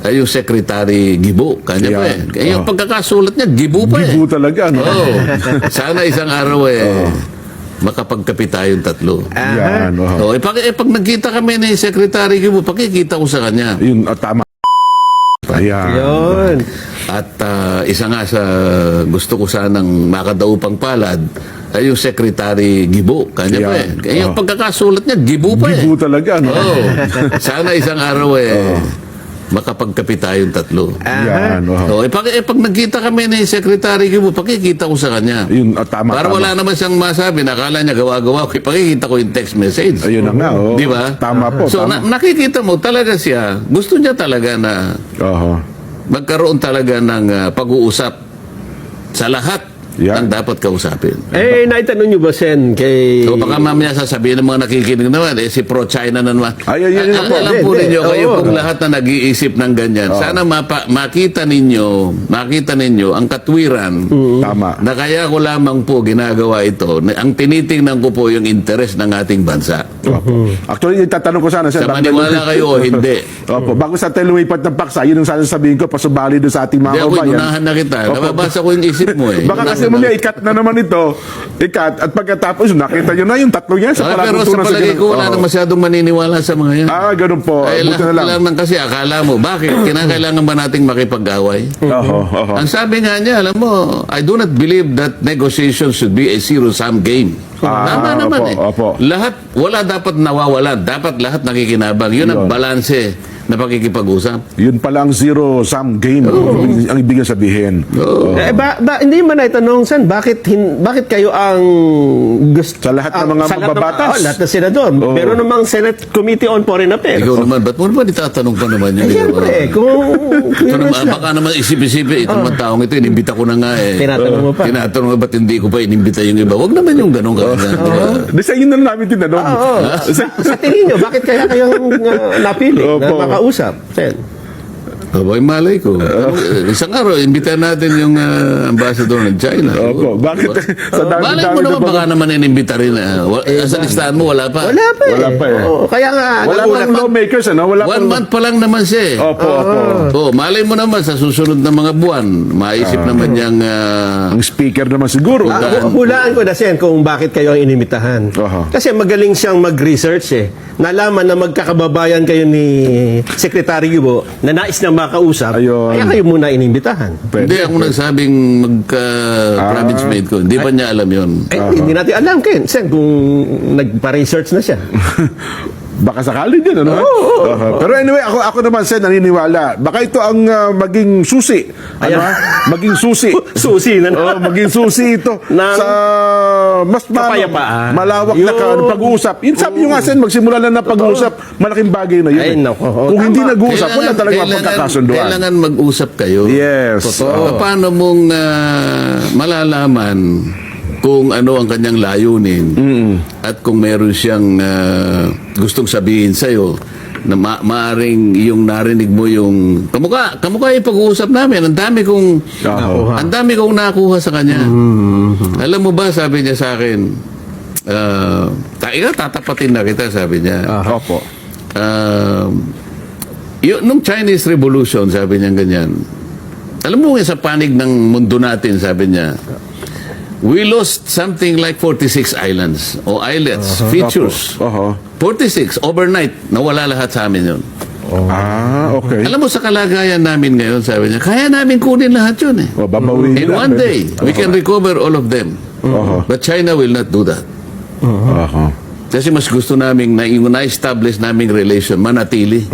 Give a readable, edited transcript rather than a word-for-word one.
ay yung Secretary Gibo. Kanya pa eh. Yung pagkakasulat niya, Gibo pa eh. Gibo talaga, no? Oo. Sana isang araw makapagkape tayong tatlo. Yan, Pag nagkita kami ni Secretary Gibo, pakikita ko sa kanya. Yun, tama. Ayan. Yun. At isa nga sa gusto ko sanang makadaupang palad ay yung Secretary Gibo. Kanya pa eh. Yung pagkakasulat niya, Gibo pa eh. Gibo talaga, no? Oo. Sana isang araw makapagkape tayong tatlo. Yan, Pag nagkita kami ni Secretary Gibo, pakikita ko sa kanya. Yun, tama. Para wala naman siyang masabi, nakala niya gawa-gawa ko, pakikita ko yung text message. Ayun na nga, Di ba? Tama po, So, tama. nakikita mo talaga siya, gusto niya talaga na magkaroon talaga ng pag-uusap sa lahat ng dapat kausapin. Naitanong nyo ba, Sen, kay... So, baka mamaya sasabihin ng mga nakikinig naman, si pro-China na naman. Ayun po. Alam po ninyo, kayo pong lahat na nag-iisip ng ganyan. Sana makita ninyo ang katwiran Tama. na kaya ko lamang po ginagawa ito. Ang tinitingnan ko po yung interes ng ating bansa. Actually, tatanong ko sana, Sa maniwala kayo o hindi. Opo, bago sa tayo lumipat ng paksa, yun ang sana sabihin ko, pasubali doon sa ating mga Hindi ako, kabayan. inunahan na kita. Nababasa ko yung isip mo eh. Baka kasi mamaya ikat na naman ito, at pagkatapos nakita nyo na yung tatlo yan sa Pero sa palagay ko wala na masyadong maniniwala sa mga yan. Ganun po. Ay, Buti na lang. lang kasi akala mo, bakit? Kinakailangan ba nating makipag-away? Ang sabi nga niya, alam mo, I do not believe that negotiation should be a zero-sum game. Tama naman opo. Lahat, wala dapat nawawala. Dapat lahat nakikinabang. Yun ang balanse na pakikipag-usap. Yun pala ang zero-sum game ang ibig sabihin. Hindi man naitanong, Sen, bakit kayo ang gusto... Sa lahat ng mga magbabatas. Lahat ng senador. Meron namang Senate Committee on Foreign Affairs. Ikaw naman, ba't mo naman itatanong pa naman yun? Siyempre, Baka naman isip-isipin, itong mga taong ito, inimbita ko na nga eh. Tinatanong mo pa. Tinatanong mo, ba't hindi ko pa inimbita yung iba? Huwag naman yung ganun ka. Di sa inyo na namin tinanong. Sa tingin nyo, bakit kaya kayong napili na makausap, Sen? Abay, malay ko. Isang araw, imbitahan natin yung ambassador ng China. Opo. Bakit? Sa dami-dami Malay mo naman, na baka naman inimbita rin. Sa listahan mo, wala pa. Wala pa eh. Wala pa eh. Kaya nga... Wala pang lawmakers, ano? Wala 1 month pa lang naman siya eh. Opo. Malay mo naman, sa susunod na mga buwan, maisip naman niyang... Ang speaker naman siguro. Hulaan ko na, Sen, kung bakit kayo ang inimitahan. Kasi magaling siyang mag-research eh. Nalaman na magkakababayan kayo ni Secretary Gibo na nais na makausap, kaya kayo muna inimbitahan. Hindi ako nagsabing magka-province mate ko. Hindi pa niya alam yun. Hindi natin alam, Ken, Sen, kung nagpa-research na siya. Baka sakali din, ano? Pero anyway, ako naman, Sen, naniniwala. Baka ito ang maging susi. Maging susi. Susi na maging susi ito. Sa mas malawak na pag-uusap. Yun sabi nyo nga, Sen, magsimula na pag-uusap. Malaking bagay na yun. Kung hindi nag-uusap, wala talaga mapagkakasunduan. Kailangan mag-usap kayo. Yes. Totoo. Paano mong malalaman kung ano ang kanyang layunin at kung meron siyang gustong sabihin sa'yo na maaring yung narinig mo yung kamukha yung pag-uusap namin. Ang dami kong nakuha sa kanya. Alam mo ba, sabi niya sa akin, tatapatin na kita, sabi niya. Opo. Nung Chinese Revolution, sabi niya ganyan. Alam mo sa panig ng mundo natin, sabi niya, we lost something like 46 islands o islets, features. 46, overnight, nawala lahat sa amin yun. Okay. Alam mo, sa kalagayan namin ngayon, sabi niya, kaya namin kunin lahat yun eh. In one day, we can recover all of them. But China will not do that. Kasi mas gusto namin na-establish naming relation, manatili.